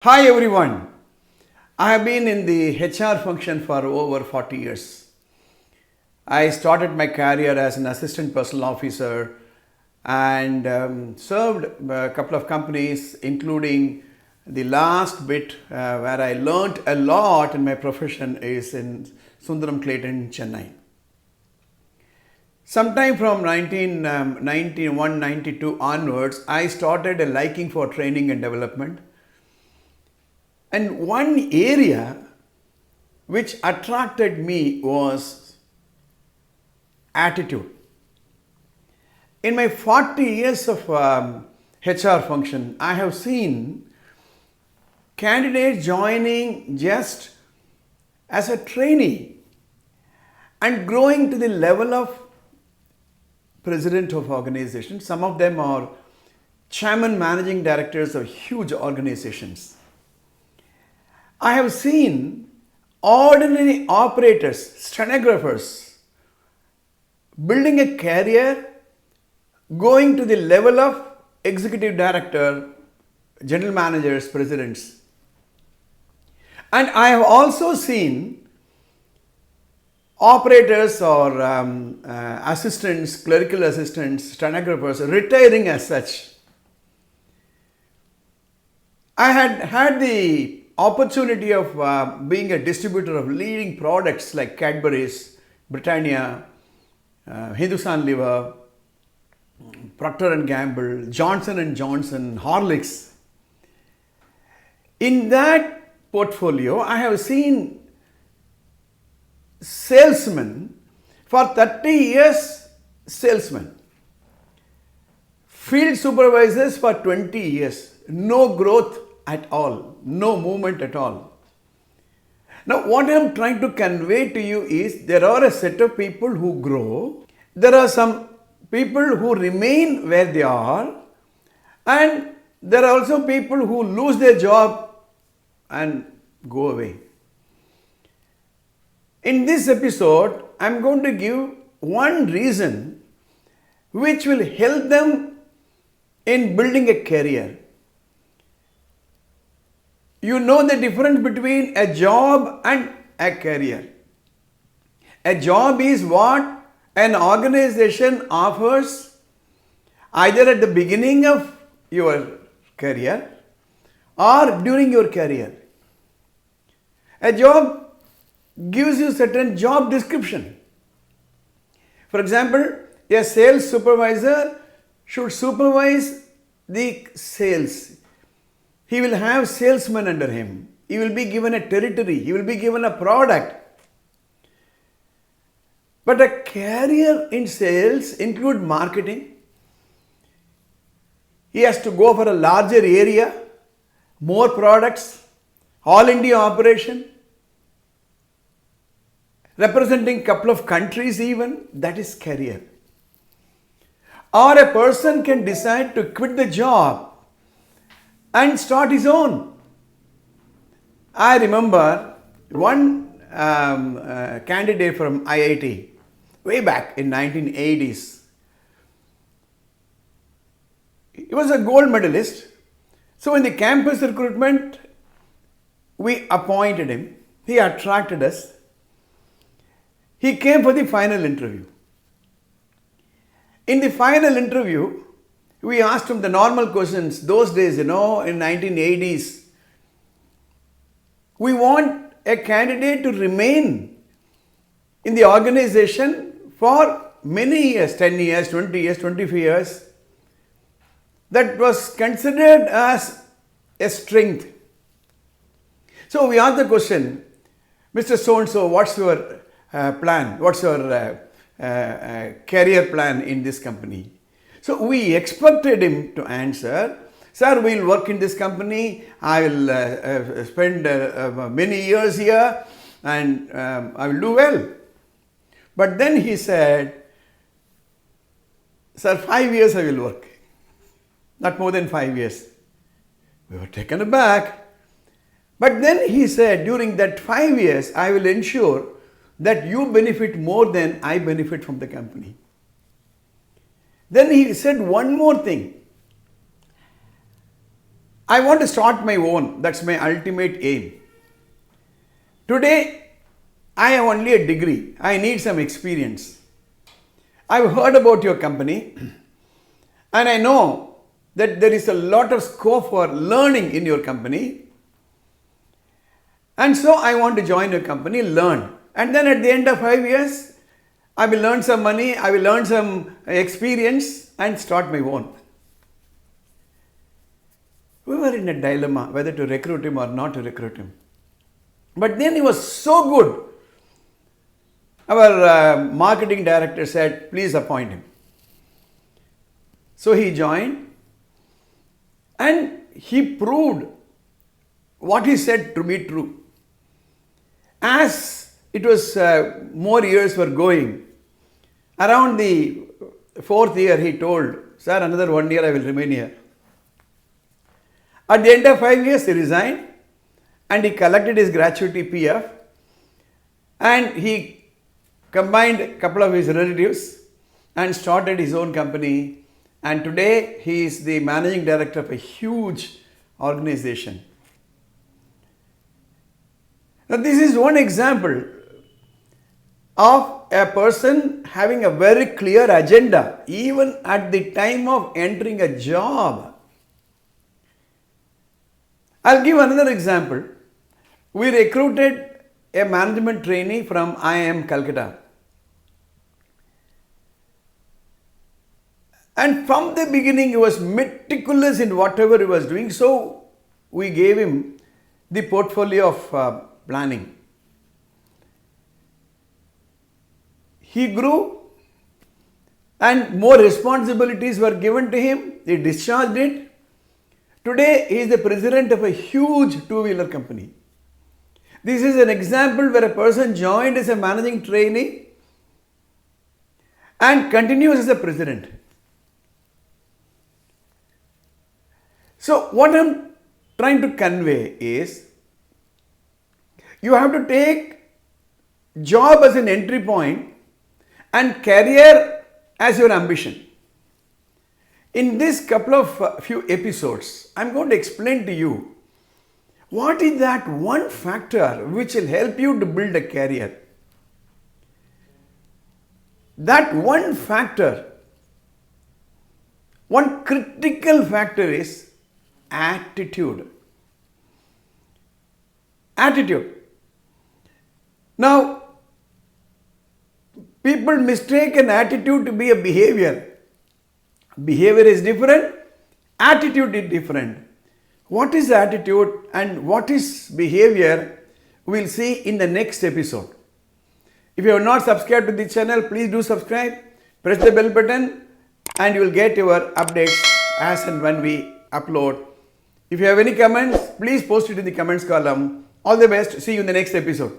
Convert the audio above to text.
Hi everyone. I have been in the HR function for over 40 years. I started my career as an assistant personal officer and served a couple of companies, including the last bit where I learnt a lot in my profession is in Sundaram Clayton, Chennai. Sometime from 1991-92 onwards, I started a liking for training and development. And one area which attracted me was attitude. In my 40 years of HR function, I have seen candidates joining just as a trainee and growing to the level of president of organization. Some of them are chairman, managing directors of huge organizations. I have seen ordinary operators, stenographers, building a career, going to the level of executive director, general managers, presidents. And I have also seen operators or assistants, clerical assistants, stenographers retiring as such. I had the opportunity of being a distributor of leading products like Cadbury's, Britannia, Hindustan Liver, Procter & Gamble, Johnson & Johnson, Horlicks. In that portfolio, I have seen salesmen for 30 years, salesmen. Field supervisors for 20 years, no growth at all, no movement at all. Now, what I am trying to convey to you is there are a set of people who grow, there are some people who remain where they are, and there are also people who lose their job and go away. In this episode, I am going to give one reason which will help them in building a career. You know the difference between a job and a career. A job is what an organization offers either at the beginning of your career or during your career. A job gives you certain job description. For example, a sales supervisor should supervise the sales. He will have salesmen under him. He will be given a territory. He will be given a product. But a career in sales includes marketing. He has to go for a larger area, more products, all India operation, representing a couple of countries even. That is career. Or a person can decide to quit the job and start his own. I remember one candidate from IIT way back in 1980s. He was a gold medalist. So in the campus recruitment, we appointed him. He attracted us. He came for the final interview. In the final interview, we asked him the normal questions. Those days, in 1980s, we want a candidate to remain in the organization for many years, 10 years, 20 years, 25 years. That was considered as a strength. So we asked the question, Mr. So-and-so, what's your plan? What's your career plan in this company? So we expected him to answer, sir, we'll work in this company, I will spend many years here and I will do well. But then he said, sir, 5 years I will work, not more than 5 years. We were taken aback. But then he said, during that 5 years, I will ensure that you benefit more than I benefit from the company. Then he said one more thing. I want to start my own. That's my ultimate aim. Today, I have only a degree. I need some experience. I've heard about your company and I know that there is a lot of scope for learning in your company. And so I want to join your company, learn. And then at the end of 5 years, I will earn some money, I will earn some experience and start my own. We were in a dilemma whether to recruit him or not to recruit him. But then he was so good. Our marketing director said, please appoint him. So he joined and he proved what he said to be true. As it was more years were going, around the 4th year he told, sir, another 1 year I will remain here. At the end of 5 years he resigned and he collected his gratuity PF and he combined a couple of his relatives and started his own company, and today he is the managing director of a huge organization. Now this is one example of a person having a very clear agenda even at the time of entering a job. I'll give another example. We recruited a management trainee from IIM Calcutta. And from the beginning he was meticulous in whatever he was doing, so we gave him the portfolio of planning. He grew and more responsibilities were given to him. He discharged it. Today he is the president of a huge two-wheeler company. This is an example where a person joined as a managing trainee and continues as a president. So what I am trying to convey is, you have to take job as an entry point and career as your ambition. In this couple of few episodes, I am going to explain to you what is that one factor which will help you to build a career. That one factor, one critical factor is attitude. Attitude. Now, people mistake an attitude to be a behavior. Behavior is different, attitude is different. What is attitude and what is behavior, we will see in the next episode. If you have not subscribed to this channel, please do subscribe, press the bell button and you will get your updates as and when we upload. If you have any comments, please post it in the comments column. All the best. See you in the next episode.